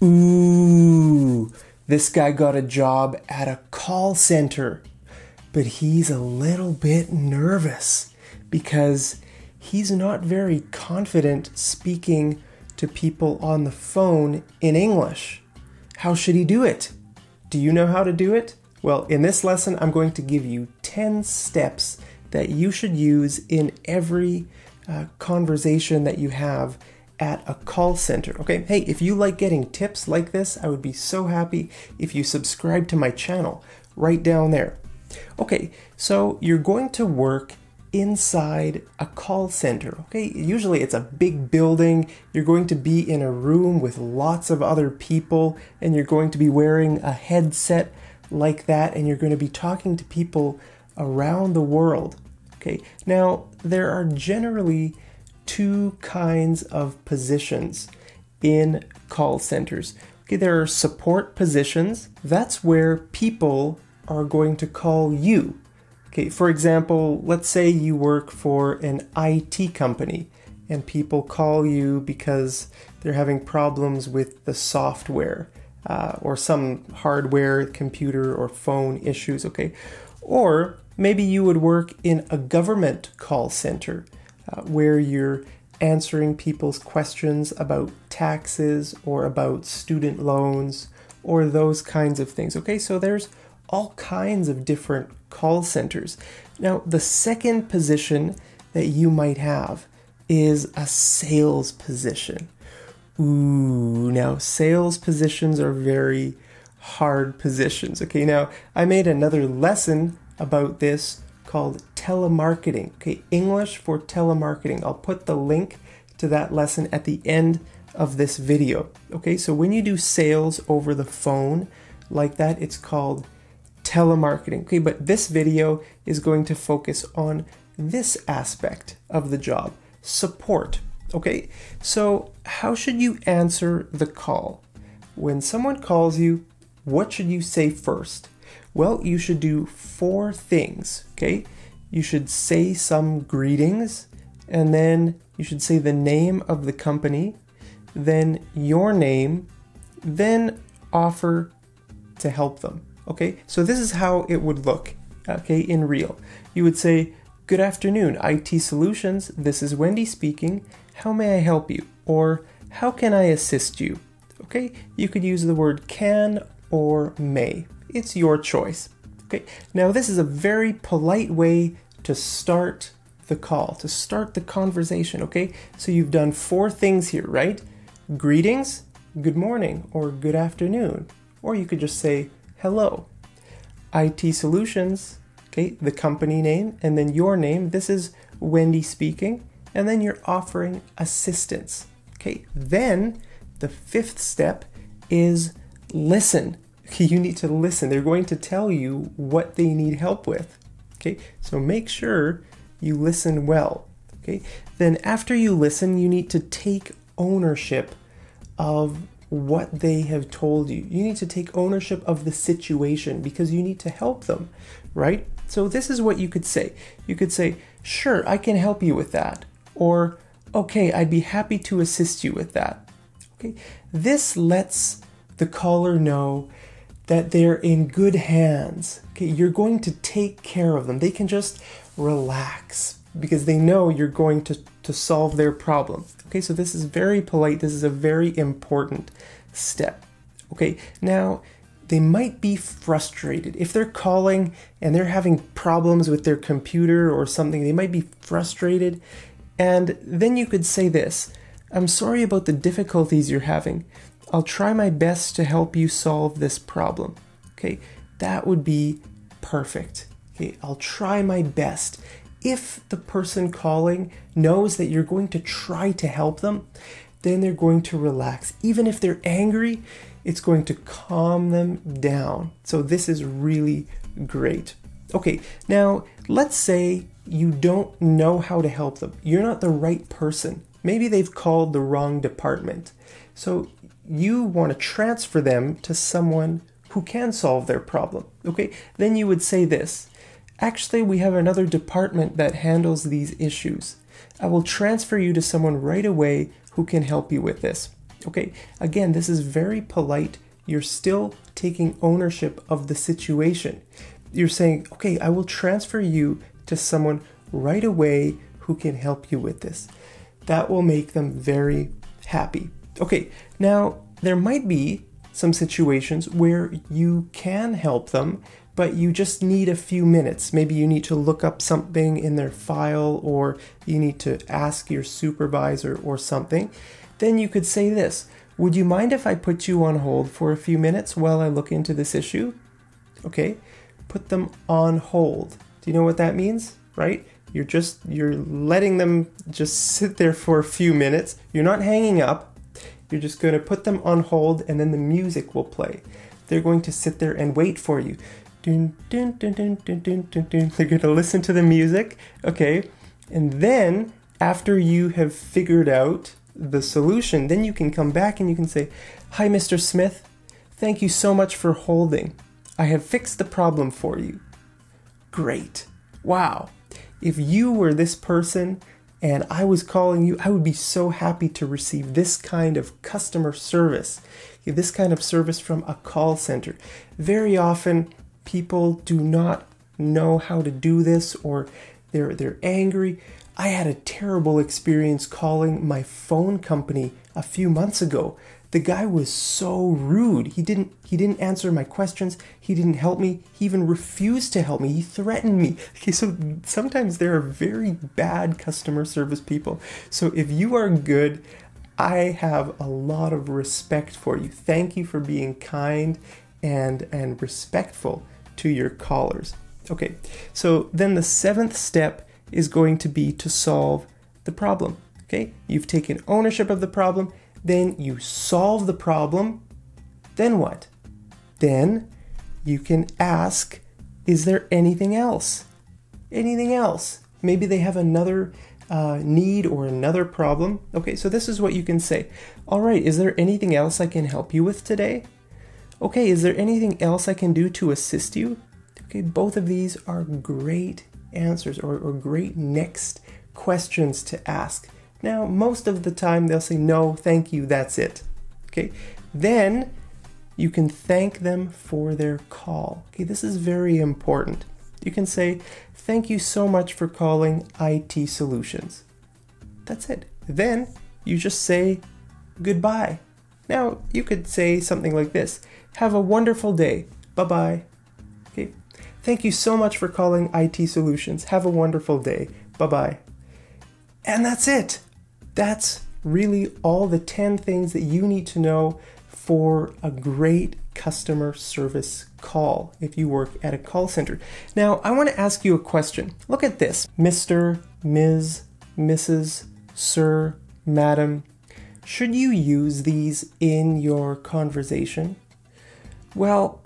Ooh, this guy got a job at a call center, but he's a little bit nervous because he's not very confident speaking to people on the phone in English. How should he do it? Do you know how to do it? Well, in this lesson, I'm going to give you 10 steps that you should use in every conversation that you have at a call center. Okay, hey, if you like getting tips like this, I would be so happy if you subscribe to my channel right down there. Okay, so you're going to work inside a call center. Okay, usually it's a big building. You're going to be in a room with lots of other people, and you're going to be wearing a headset like that, and you're going to be talking to people around the world. Okay, now there are generally two kinds of positions in call centers. Okay, there are support positions. That's where people are going to call you. Okay, for example, let's say you work for an IT company and people call you because they're having problems with the software or some hardware, computer or phone issues, okay? Or maybe you would work in a government call center where you're answering people's questions about taxes or about student loans or those kinds of things, okay? So there's all kinds of different call centers. Now, the second position that you might have is a sales position. Ooh, now sales positions are very hard positions. Okay, now I made another lesson about this called telemarketing. Okay, English for telemarketing. I'll put the link to that lesson at the end of this video. Okay, so when you do sales over the phone like that, it's called telemarketing. Okay, but this video is going to focus on this aspect of the job, support. Okay, so how should you answer the call? When someone calls you, what should you say first? Well, you should do 4 things, okay? You should say some greetings, and then you should say the name of the company, then your name, then offer to help them, okay? So this is how it would look, okay, in real. You would say, "Good afternoon, IT Solutions. This is Wendy speaking. How may I help you?" Or, "How can I assist you?" Okay, you could use the word can or may. It's your choice. Okay, now this is a very polite way to start the call, to start the conversation, okay? So you've done 4 things here, right? Greetings, good morning, or good afternoon. Or you could just say hello. IT Solutions, okay, the company name, and then your name. This is Wendy speaking, and then you're offering assistance. Okay, then the 5th step is listen. You need to listen. They're going to tell you what they need help with. Okay, so make sure you listen well. Okay, then after you listen, you need to take ownership of what they have told you. You need to take ownership of the situation because you need to help them, right? So this is what you could say. You could say, "Sure, I can help you with that." Or, "Okay, I'd be happy to assist you with that." Okay, this lets the caller know that they're in good hands. Okay, you're going to take care of them. They can just relax because they know you're going to solve their problem. Okay, so this is very polite. This is a very important step. Okay, now they might be frustrated. If they're calling and they're having problems with their computer or something, they might be frustrated. And then you could say this, "I'm sorry about the difficulties you're having. I'll try my best to help you solve this problem." Okay, that would be perfect. Okay, "I'll try my best." If the person calling knows that you're going to try to help them, then they're going to relax. Even if they're angry, it's going to calm them down. So this is really great. Okay, now let's say you don't know how to help them. You're not the right person. Maybe they've called the wrong department. So you want to transfer them to someone who can solve their problem. Okay, then you would say this, "Actually, we have another department that handles these issues. I will transfer you to someone right away who can help you with this." Okay, again, this is very polite. You're still taking ownership of the situation. You're saying, okay, I will transfer you to someone right away who can help you with this. That will make them very happy. Okay, now there might be some situations where you can help them, but you just need a few minutes. Maybe you need to look up something in their file, or you need to ask your supervisor or something. Then you could say this: would you mind if I put you on hold for a few minutes while I look into this issue? Okay, put them on hold. Do you know what that means, right? You're letting them just sit there for a few minutes. You're not hanging up. You're just going to put them on hold, and then the music will play. They're going to sit there and wait for you. Dun, dun, dun, dun, dun, dun, dun, dun. They're going to listen to the music, okay? And then, after you have figured out the solution, then you can come back and you can say, "Hi, Mr. Smith. Thank you so much for holding. I have fixed the problem for you." Great. Wow. If you were this person and I was calling you, I would be so happy to receive this kind of customer service, this kind of service from a call center. Very often, people do not know how to do this, or they're angry. I had a terrible experience calling my phone company a few months ago. The guy was so rude. He didn't answer my questions. He didn't help me. He even refused to help me. He threatened me. Okay, so sometimes there are very bad customer service people. So if you are good, I have a lot of respect for you. Thank you for being kind and respectful to your callers. Okay, so then the 7th step is going to be to solve the problem. Okay, you've taken ownership of the problem. Then you solve the problem. Then what? Then you can ask, is there anything else? Anything else? Maybe they have another need or another problem. Okay, so this is what you can say. All right, is there anything else I can help you with today? Okay, is there anything else I can do to assist you? Okay, both of these are great answers or great next questions to ask. Now, most of the time they'll say, no, thank you, that's it. Okay, then you can thank them for their call. Okay, this is very important. You can say, thank you so much for calling IT Solutions. That's it. Then you just say goodbye. Now, you could say something like this: have a wonderful day. Bye-bye. Okay, thank you so much for calling IT Solutions. Have a wonderful day. Bye-bye. And that's it. That's really all the 10 things that you need to know for a great customer service call if you work at a call center. Now, I want to ask you a question. Look at this. Mr., Ms., Mrs., Sir, Madam. Should you use these in your conversation? Well,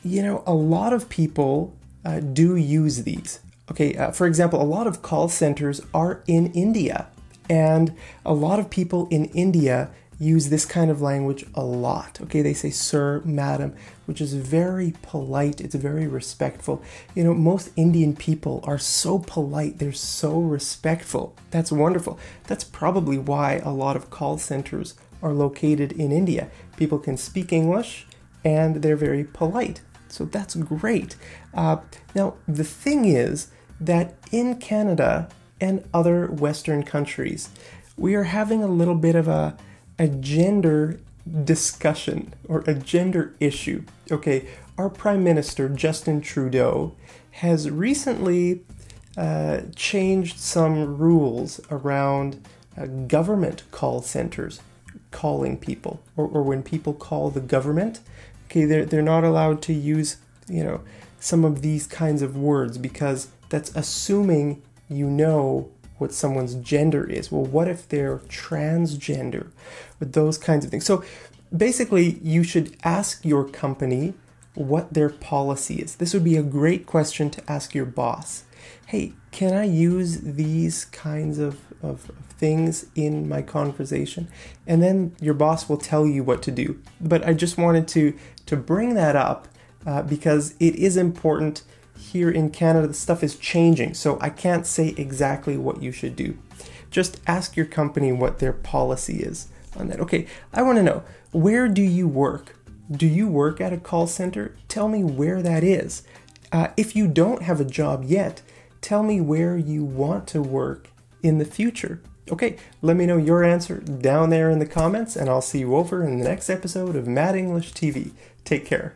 you know, a lot of people do use these. Okay, for example, a lot of call centers are in India. And a lot of people in India use this kind of language a lot. Okay, they say sir, madam, which is very polite. It's very respectful. You know, most Indian people are so polite. They're so respectful. That's wonderful. That's probably why a lot of call centers are located in India. People can speak English and they're very polite. So that's great. Now, the thing is that in Canada and other Western countries, we are having a little bit of a gender discussion or a gender issue. Okay, our Prime Minister, Justin Trudeau, has recently changed some rules around government call centers calling people, or when people call the government. Okay, they're not allowed to use, you know, some of these kinds of words because that's assuming you know what someone's gender is. Well, what if they're transgender? Or those kinds of things. So basically, you should ask your company what their policy is. This would be a great question to ask your boss. Hey, can I use these kinds of things in my conversation? And then your boss will tell you what to do. But I just wanted to bring that up because it is important. Here in Canada, the stuff is changing, so I can't say exactly what you should do. Just ask your company what their policy is on that. Okay, I want to know, where do you work? Do you work at a call center? Tell me where that is. If you don't have a job yet, tell me where you want to work in the future. Okay, let me know your answer down there in the comments, and I'll see you over in the next episode of Mad English TV. Take care.